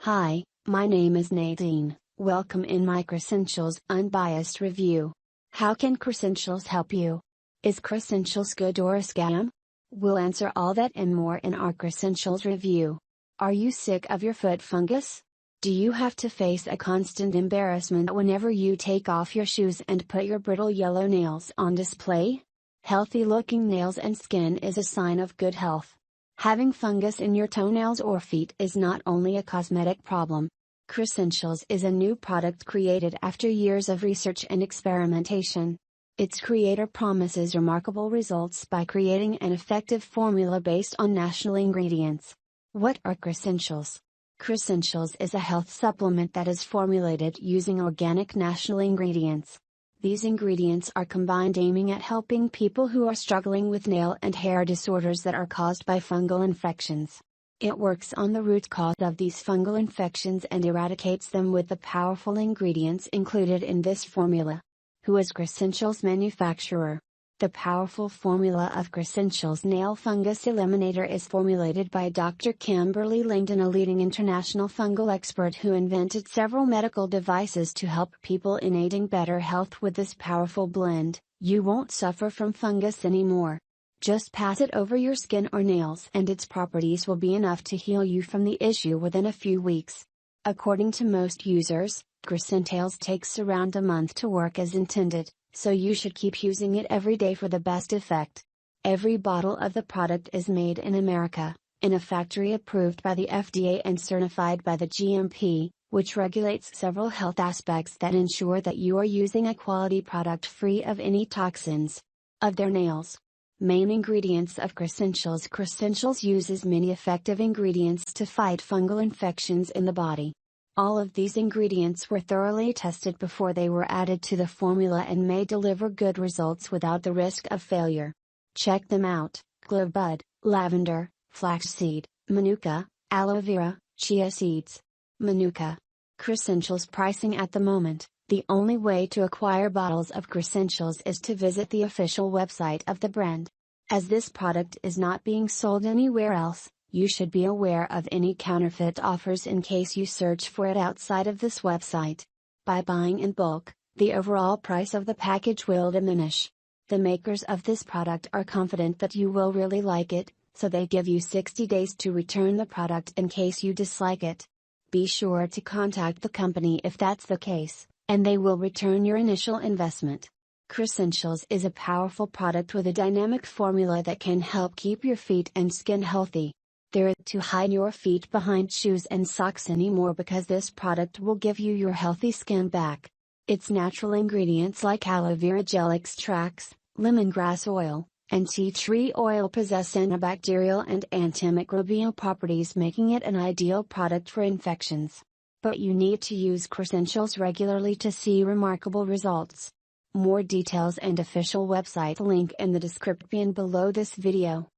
Hi, my name is Nadine. Welcome in my Cressentials unbiased review. How can Cressentials help you? Is Cressentials good or a scam? We'll answer all that and more in our Cressentials review. Are you sick of your foot fungus? Do you have to face a constant embarrassment whenever you take off your shoes and put your brittle yellow nails on display? Healthy looking nails and skin is a sign of good health. Having fungus in your toenails or feet is not only a cosmetic problem. Cressentials is a new product created after years of research and experimentation. Its creator promises remarkable results by creating an effective formula based on natural ingredients. What are Cressentials? Cressentials is a health supplement that is formulated using organic natural ingredients. These ingredients are combined aiming at helping people who are struggling with nail and hair disorders that are caused by fungal infections. It works on the root cause of these fungal infections and eradicates them with the powerful ingredients included in this formula. Who is Cressentials manufacturer? The powerful formula of Cressentials Nail Fungus Eliminator is formulated by Dr. Kimberly Langdon, a leading international fungal expert who invented several medical devices to help people in aiding better health. With this powerful blend, you won't suffer from fungus anymore. Just pass it over your skin or nails and its properties will be enough to heal you from the issue within a few weeks. According to most users, Cressentials takes around a month to work as intended, so you should keep using it every day for the best effect. Every bottle of the product is made in America, in a factory approved by the FDA and certified by the GMP, which regulates several health aspects that ensure that you are using a quality product free of any toxins. Of their nails. Main ingredients of Cressentials. Cressentials uses many effective ingredients to fight fungal infections in the body. All of these ingredients were thoroughly tested before they were added to the formula and may deliver good results without the risk of failure. Check them out: clove bud, lavender, flaxseed, manuka, aloe vera, chia seeds. Manuka. Cressentials pricing at the moment. The only way to acquire bottles of Cressentials is to visit the official website of the brand. As this product is not being sold anywhere else, you should be aware of any counterfeit offers in case you search for it outside of this website. By buying in bulk, the overall price of the package will diminish. The makers of this product are confident that you will really like it, so they give you 60 days to return the product in case you dislike it. Be sure to contact the company if that's the case, and they will return your initial investment. Cressentials is a powerful product with a dynamic formula that can help keep your feet and skin healthy. There to hide your feet behind shoes and socks anymore, because this product will give you your healthy skin back. Its natural ingredients like aloe vera gel extracts, lemongrass oil, and tea tree oil possess antibacterial and antimicrobial properties, making it an ideal product for infections. But you need to use Cressentials regularly to see remarkable results. More details and official website link in the description below this video.